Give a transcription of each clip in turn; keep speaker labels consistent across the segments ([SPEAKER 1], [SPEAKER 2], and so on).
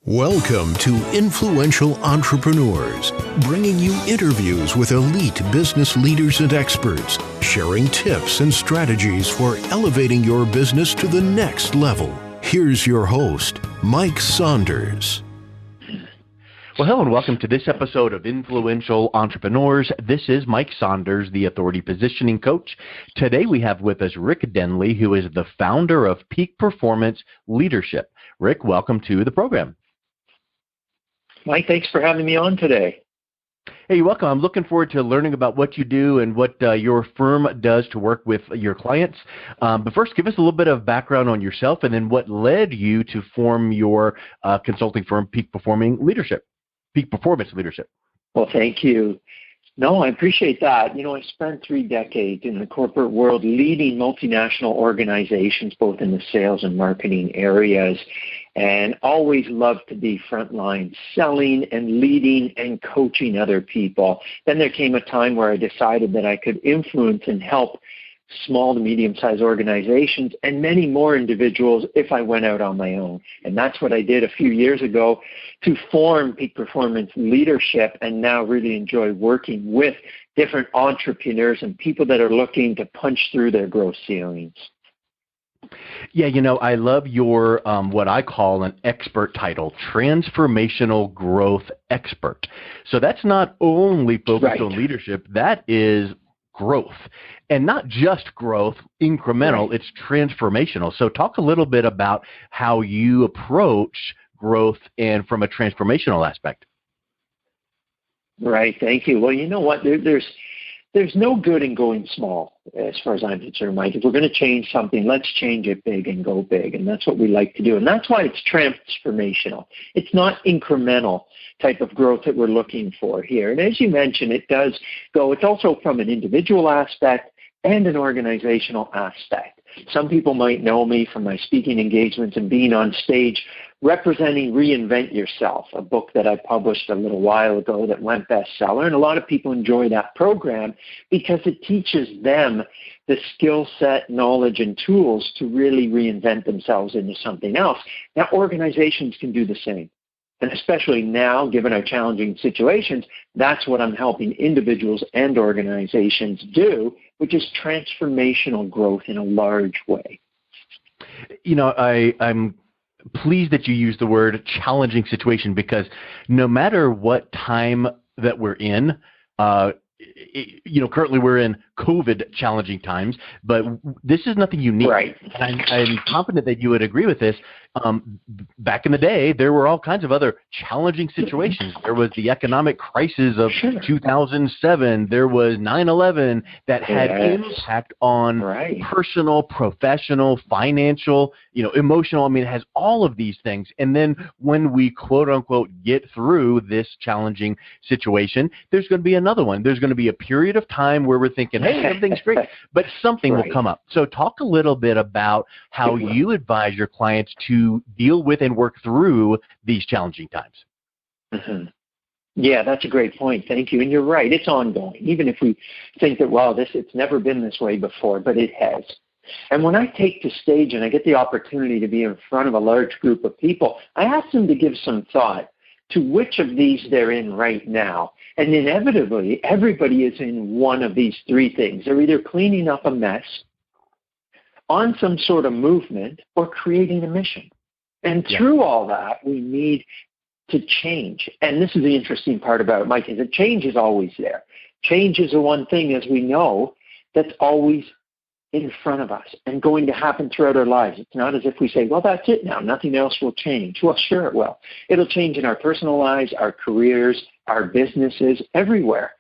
[SPEAKER 1] Welcome to Influential Entrepreneurs, bringing you interviews with elite business leaders and experts, sharing tips and strategies for elevating your business to the next level. Here's your host, Mike Saunders.
[SPEAKER 2] Well, hello and welcome to this episode of Influential Entrepreneurs. This is Mike Saunders, the Authority Positioning Coach. Today we have with us Rick Denley, who is the founder of Peak Performance Leadership. Rick, welcome to the program.
[SPEAKER 3] Mike, thanks for having me on today.
[SPEAKER 2] Hey, you're welcome. I'm looking forward to learning about what you do and what your firm does to work with your clients. But first, give us a little bit of background on yourself and then what led you to form your consulting firm, Peak Performance Leadership.
[SPEAKER 3] Well, thank you. No, I appreciate that. You know, I spent 3 decades in the corporate world leading multinational organizations, both in the sales and marketing areas, and always loved to be frontline selling and leading and coaching other people. Then there came a time where I decided that I could influence and help small to medium-sized organizations and many more individuals if I went out on my own. And that's what I did a few years ago to form Peak Performance Leadership, and now really enjoy working with different entrepreneurs and people that are looking to punch through their growth ceilings.
[SPEAKER 2] Yeah, you know, I love your what I call an expert title, Transformational Growth Expert. So that's not only focused on leadership, that is growth. And not just growth, incremental, it's transformational. So talk a little bit about how you approach growth and from a transformational aspect.
[SPEAKER 3] Right, thank you. Well, you know what, there's no good in going small, as far as I'm concerned, Mike. If we're going to change something, let's change it big and go big. And that's what we like to do. And that's why it's transformational. It's not incremental type of growth that we're looking for here. And as you mentioned, it does go, it's also from an individual aspect and an organizational aspect. Some people might know me from my speaking engagements and being on stage representing Reinvent Yourself, a book that I published a little while ago that went bestseller. And a lot of people enjoy that program because it teaches them the skill set, knowledge, and tools to really reinvent themselves into something else. Now, organizations can do the same. And especially now, given our challenging situations, that's what I'm helping individuals and organizations do, which is transformational growth in a large way.
[SPEAKER 2] You know, I'm pleased that you use the word challenging situation, because no matter what time that we're in, you know, currently we're in COVID challenging times, but this is nothing unique.
[SPEAKER 3] Right.
[SPEAKER 2] And I'm confident that you would agree with this. Back in the day, there were all kinds of other challenging situations. There was the economic crisis of 2007. There was 9/11 that had impact on personal, professional, financial, you know, emotional. I mean, it has all of these things. And then when we quote unquote get through this challenging situation, there's going to be another one. There's going to be a period of time where we're thinking, hey, everything's great, but something will come up. So talk a little bit about how you advise your clients to deal with and work through these challenging times.
[SPEAKER 3] Mm-hmm. Yeah, that's a great point. Thank you. And you're right. It's ongoing. Even if we think that, wow, it's never been this way before, but it has. And when I take to stage and I get the opportunity to be in front of a large group of people, I ask them to give some thought to which of these they're in right now. And inevitably, everybody is in one of these 3 things. They're either cleaning up a mess, on some sort of movement, or creating a mission. And through all that, we need to change. And this is the interesting part about it, Mike, is that change is always there. Change is the one thing, as we know, that's always in front of us and going to happen throughout our lives. It's not as if we say, well, that's it now, nothing else will change. Well, sure it will. It'll change in our personal lives, our careers, our businesses, everywhere.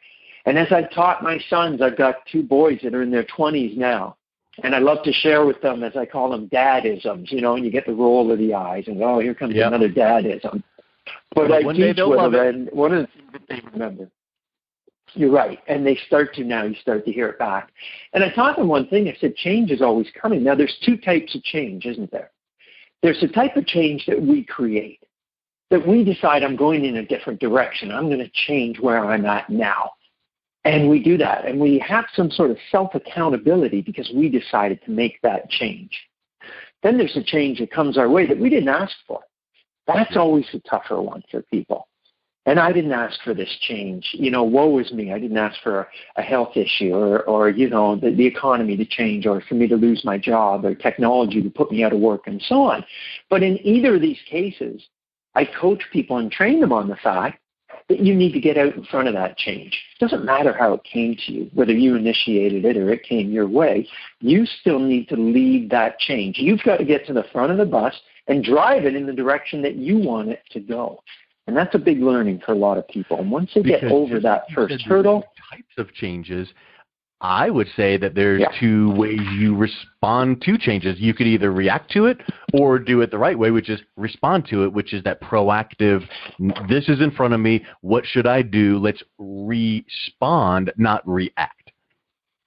[SPEAKER 3] And as I've taught my sons, I've got 2 boys that are in their 20s now, and I love to share with them, as I call them, dadisms, you know, and you get the roll of the eyes and, oh, here comes another dadism. But I teach with them, and one of the things that they remember. You're right. And they start to now, you start to hear it back. And I taught them one thing. I said, change is always coming. Now, there's 2 types of change, isn't there? There's the type of change that we create, that we decide I'm going in a different direction. I'm going to change where I'm at now. And we do that. And we have some sort of self-accountability because we decided to make that change. Then there's a change that comes our way that we didn't ask for. That's always the tougher one for people. And I didn't ask for this change. Woe is me. I didn't ask for a health issue or the economy to change or for me to lose my job or technology to put me out of work and so on. But in either of these cases, I coach people and train them on the fact that you need to get out in front of that change. It doesn't matter how it came to you, whether you initiated it or it came your way. You still need to lead that change. You've got to get to the front of the bus and drive it in the direction that you want it to go. And that's a big learning for a lot of people. And once they get over that first hurdle.
[SPEAKER 2] Types of changes, I would say that there's two ways you respond to changes. You could either react to it or do it the right way, which is respond to it, which is that proactive, this is in front of me, what should I do? Let's respond, not react.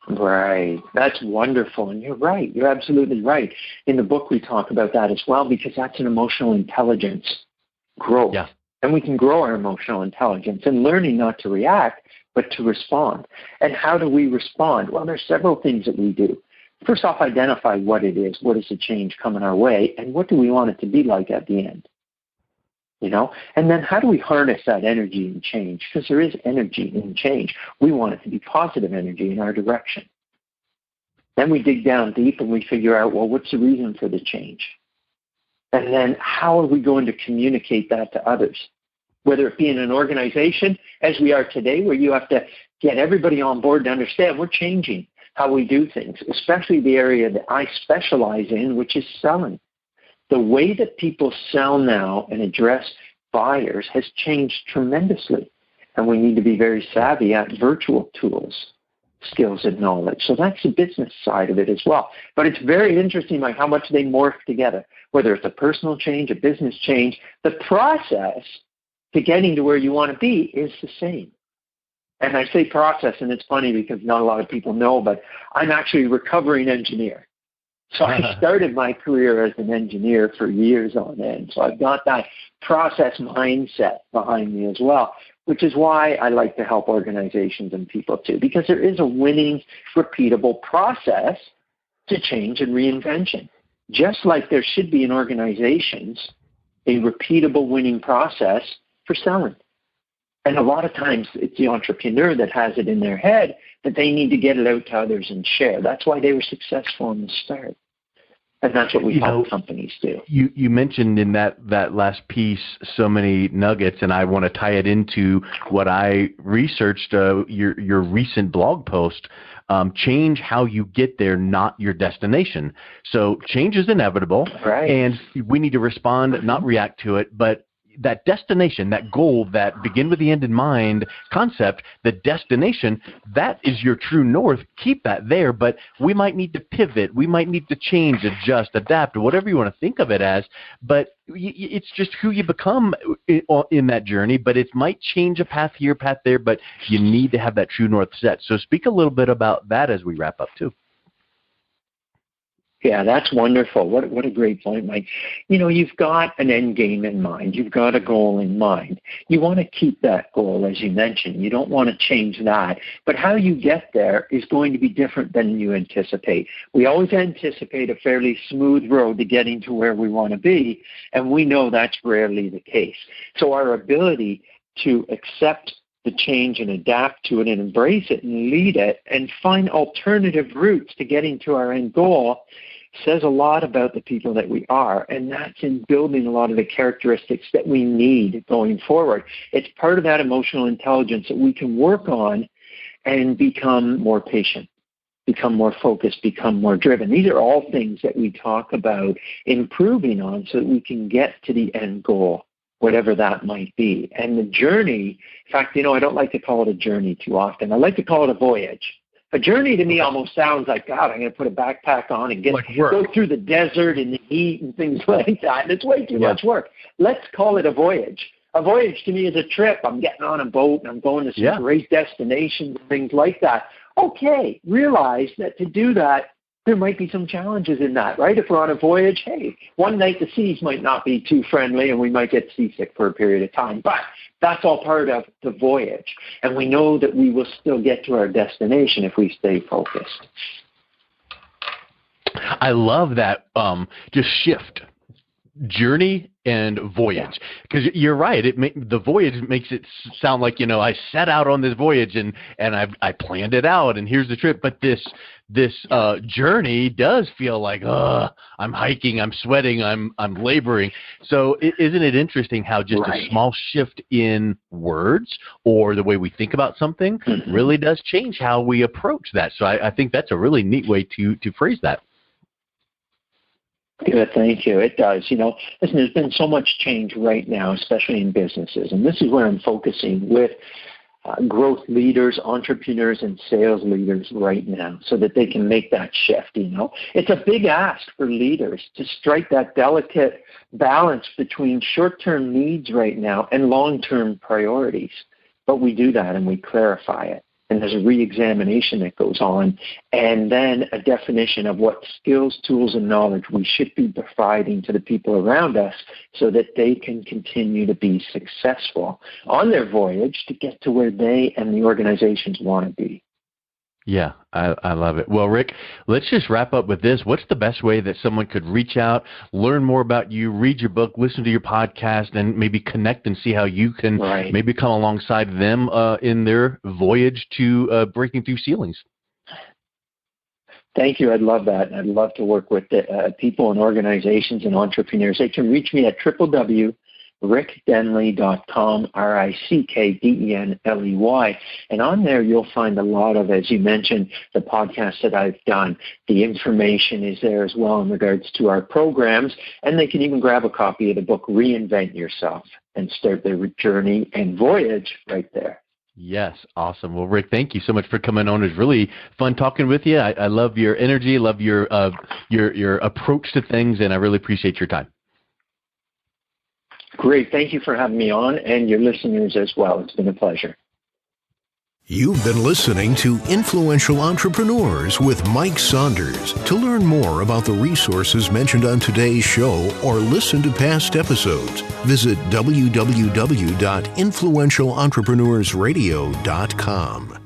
[SPEAKER 3] Right. That's wonderful. And you're right. You're absolutely right. In the book, we talk about that as well, because that's an emotional intelligence growth.
[SPEAKER 2] Yeah.
[SPEAKER 3] And we can grow our emotional intelligence and learning not to react, but to respond. And how do we respond? Well, there's several things that we do. First off, identify what it is. What is the change coming our way? And what do we want it to be like at the end? And then how do we harness that energy in change? Because there is energy in change. We want it to be positive energy in our direction. Then we dig down deep and we figure out, well, what's the reason for the change? And then how are we going to communicate that to others? Whether it be in an organization, as we are today, where you have to get everybody on board to understand we're changing how we do things, especially the area that I specialize in, which is selling. The way that people sell now and address buyers has changed tremendously. And we need to be very savvy at virtual tools, skills, and knowledge. So that's the business side of it as well. But it's very interesting like how much they morph together, whether it's a personal change, a business change. The process to getting to where you want to be is the same. And I say process, and it's funny because not a lot of people know, but I'm actually a recovering engineer. So I started my career as an engineer for years on end. So I've got that process mindset behind me as well, which is why I like to help organizations and people too, because there is a winning, repeatable process to change and reinvention. Just like there should be in organizations a repeatable winning process for selling. And a lot of times it's the entrepreneur that has it in their head that they need to get it out to others and share. That's why they were successful in the start. And that's what we help companies do.
[SPEAKER 2] You mentioned in that last piece so many nuggets, and I want to tie it into what I researched, your recent blog post, change how you get there, not your destination. So change is inevitable,
[SPEAKER 3] right,
[SPEAKER 2] and we need to respond, not react to it, but that destination, that goal, that begin with the end in mind concept, the destination, that is your true north. Keep that there, but we might need to pivot. We might need to change, adjust, adapt, or whatever you want to think of it as. But it's just who you become in that journey, but it might change a path here, path there, but you need to have that true north set. So speak a little bit about that as we wrap up too.
[SPEAKER 3] Yeah, that's wonderful. What a great point, Mike. You've got an end game in mind. You've got a goal in mind. You want to keep that goal, as you mentioned. You don't want to change that. But how you get there is going to be different than you anticipate. We always anticipate a fairly smooth road to getting to where we want to be, and we know that's rarely the case. So our ability to accept the change and adapt to it and embrace it and lead it and find alternative routes to getting to our end goal says a lot about the people that we are, and that's in building a lot of the characteristics that we need going forward. It's part of that emotional intelligence that we can work on and become more patient, become more focused, become more driven. These are all things that we talk about improving on so that we can get to the end goal, whatever that might be. And the journey, in fact, I don't like to call it a journey too often. I like to call it a voyage. A journey to me almost sounds like, God, I'm going to put a backpack on and go through the desert and the heat and things like that. And it's way too much work. Let's call it a voyage. A voyage to me is a trip. I'm getting on a boat and I'm going to some great destinations and things like that. Okay, realize that to do that, there might be some challenges in that, right? If we're on a voyage, hey, one night the seas might not be too friendly and we might get seasick for a period of time. But that's all part of the voyage. And we know that we will still get to our destination if we stay focused.
[SPEAKER 2] I love that just shift. Journey and voyage, because you're right. The voyage makes it sound like, I set out on this voyage and I planned it out and here's the trip. But this journey does feel like, I'm hiking, I'm sweating, I'm laboring. So isn't it interesting how just a small shift in words or the way we think about something really does change how we approach that? So I think that's a really neat way to phrase that.
[SPEAKER 3] Good, thank you. It does. Listen, there's been so much change right now, especially in businesses, and this is where I'm focusing with growth leaders, entrepreneurs, and sales leaders right now so that they can make that shift. It's a big ask for leaders to strike that delicate balance between short-term needs right now and long-term priorities. But we do that and we clarify it. And there's a re-examination that goes on, and then a definition of what skills, tools, and knowledge we should be providing to the people around us so that they can continue to be successful on their voyage to get to where they and the organizations want to be.
[SPEAKER 2] Yeah, I love it. Well, Rick, let's just wrap up with this. What's the best way that someone could reach out, learn more about you, read your book, listen to your podcast, and maybe connect and see how you can maybe come alongside them in their voyage to breaking through ceilings?
[SPEAKER 3] Thank you. I'd love that. I'd love to work with people and organizations and entrepreneurs. They can reach me at www.rickdenley.com, RICKDENLEY. And on there, you'll find a lot of, as you mentioned, the podcasts that I've done. The information is there as well in regards to our programs. And they can even grab a copy of the book, Reinvent Yourself, and start their journey and voyage right there.
[SPEAKER 2] Yes. Awesome. Well, Rick, thank you so much for coming on. It was really fun talking with you. I love your energy, love your approach to things, and I really appreciate your time.
[SPEAKER 3] Great. Thank you for having me on, and your listeners as well. It's been a pleasure.
[SPEAKER 1] You've been listening to Influential Entrepreneurs with Mike Saunders. To learn more about the resources mentioned on today's show or listen to past episodes, visit www.influentialentrepreneurssradio.com.